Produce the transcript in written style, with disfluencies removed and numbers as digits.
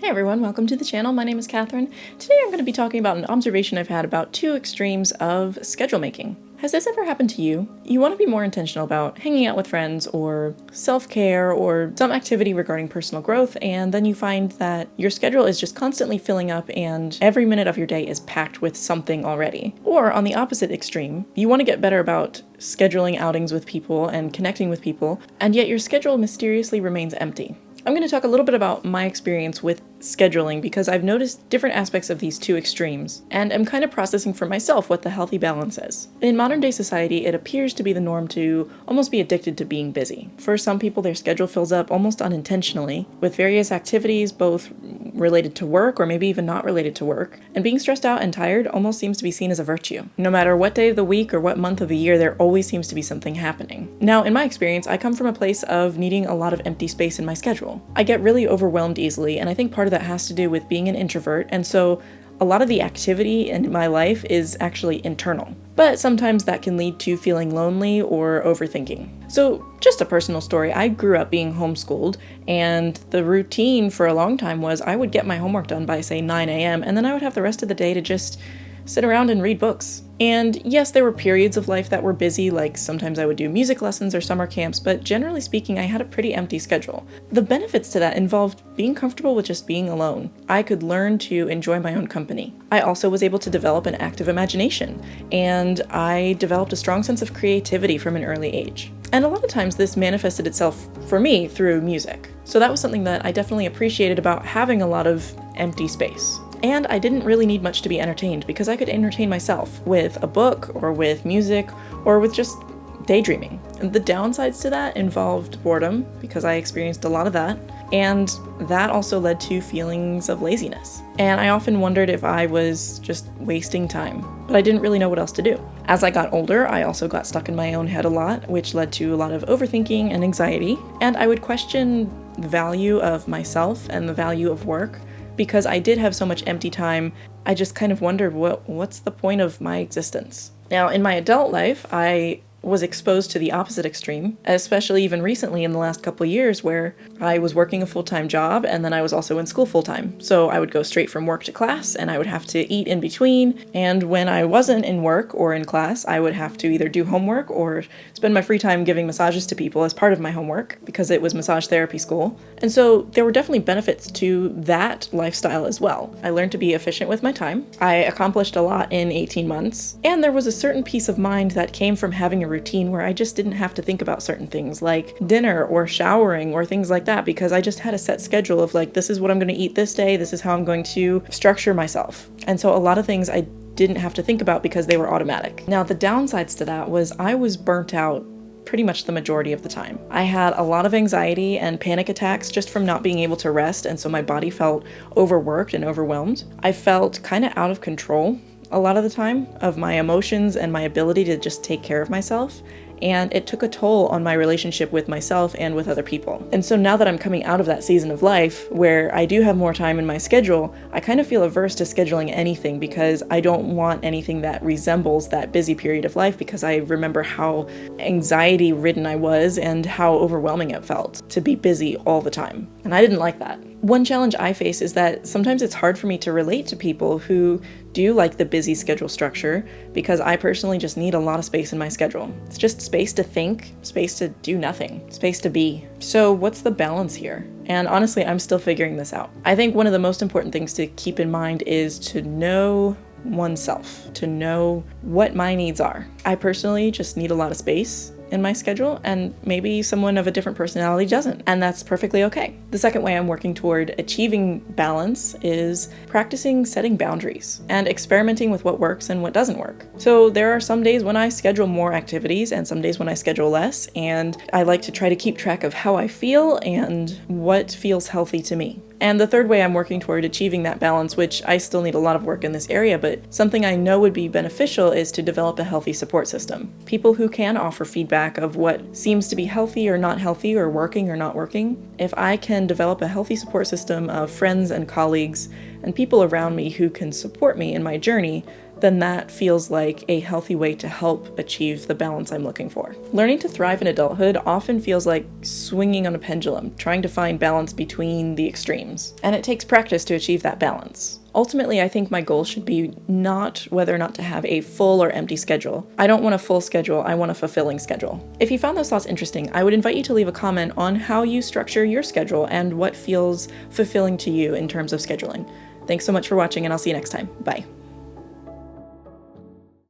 Hey everyone, welcome to the channel. My name is Catherine. Today I'm going to be talking about an observation I've had about two extremes of schedule making. Has this ever happened to you? You want to be more intentional about hanging out with friends or self-care or some activity regarding personal growth, and then you find that your schedule is just constantly filling up and every minute of your day is packed with something already. Or on the opposite extreme, you want to get better about scheduling outings with people and connecting with people, and yet your schedule mysteriously remains empty. I'm going to talk a little bit about my experience with scheduling because I've noticed different aspects of these two extremes, and I'm kind of processing for myself what the healthy balance is. In modern day society, it appears to be the norm to almost be addicted to being busy. For some people, their schedule fills up almost unintentionally with various activities, both related to work or maybe even not related to work, and being stressed out and tired almost seems to be seen as a virtue. No matter what day of the week or what month of the year, there always seems to be something happening. Now, in my experience, I come from a place of needing a lot of empty space in my schedule. I get really overwhelmed easily, and I think part of that has to do with being an introvert, and so a lot of the activity in my life is actually internal. But sometimes that can lead to feeling lonely or overthinking. So just a personal story, I grew up being homeschooled, and the routine for a long time was I would get my homework done by, say, 9 a.m., and then I would have the rest of the day to just sit around and read books. And yes, there were periods of life that were busy, like sometimes I would do music lessons or summer camps, but generally speaking, I had a pretty empty schedule. The benefits to that involved being comfortable with just being alone. I could learn to enjoy my own company. I also was able to develop an active imagination, and I developed a strong sense of creativity from an early age. And a lot of times this manifested itself for me through music. So that was something that I definitely appreciated about having a lot of empty space. And I didn't really need much to be entertained because I could entertain myself with a book or with music or with just daydreaming. And the downsides to that involved boredom because I experienced a lot of that, and that also led to feelings of laziness. And I often wondered if I was just wasting time, but I didn't really know what else to do. As I got older, I also got stuck in my own head a lot, which led to a lot of overthinking and anxiety, and I would question the value of myself and the value of work. Because I did have so much empty time, I just kind of wondered what's the point of my existence? Now, in my adult life, I was exposed to the opposite extreme, especially even recently in the last couple of years where I was working a full-time job and then I was also in school full-time. So I would go straight from work to class and I would have to eat in between. And when I wasn't in work or in class, I would have to either do homework or spend my free time giving massages to people as part of my homework because it was massage therapy school. And so there were definitely benefits to that lifestyle as well. I learned to be efficient with my time. I accomplished a lot in 18 months. And there was a certain peace of mind that came from having a routine where I just didn't have to think about certain things like dinner or showering or things like that because I just had a set schedule of like, this is what I'm going to eat this day, this is how I'm going to structure myself. And so a lot of things I didn't have to think about because they were automatic. Now, the downsides to that was I was burnt out pretty much the majority of the time. I had a lot of anxiety and panic attacks just from not being able to rest, and so my body felt overworked and overwhelmed. I felt kind of out of control a lot of the time of my emotions and my ability to just take care of myself, and it took a toll on my relationship with myself and with other people. And so now that I'm coming out of that season of life where I do have more time in my schedule, I kind of feel averse to scheduling anything because I don't want anything that resembles that busy period of life because I remember how anxiety ridden I was and how overwhelming it felt to be busy all the time. And I didn't like that. One challenge I face is that sometimes it's hard for me to relate to people who do like the busy schedule structure because I personally just need a lot of space in my schedule. It's just space to think, space to do nothing, space to be. So what's the balance here? And honestly, I'm still figuring this out. I think one of the most important things to keep in mind is to know oneself, to know what my needs are. I personally just need a lot of space in my schedule, and maybe someone of a different personality doesn't, and that's perfectly okay. The second way I'm working toward achieving balance is practicing setting boundaries and experimenting with what works and what doesn't work. So there are some days when I schedule more activities and some days when I schedule less, and I like to try to keep track of how I feel and what feels healthy to me. And the third way I'm working toward achieving that balance, which I still need a lot of work in this area, but something I know would be beneficial is to develop a healthy support system. People who can offer feedback of what seems to be healthy or not healthy or working or not working. If I can develop a healthy support system of friends and colleagues and people around me who can support me in my journey, then that feels like a healthy way to help achieve the balance I'm looking for. Learning to thrive in adulthood often feels like swinging on a pendulum, trying to find balance between the extremes. And it takes practice to achieve that balance. Ultimately, I think my goal should be not whether or not to have a full or empty schedule. I don't want a full schedule, I want a fulfilling schedule. If you found those thoughts interesting, I would invite you to leave a comment on how you structure your schedule and what feels fulfilling to you in terms of scheduling. Thanks so much for watching, and I'll see you next time. Bye.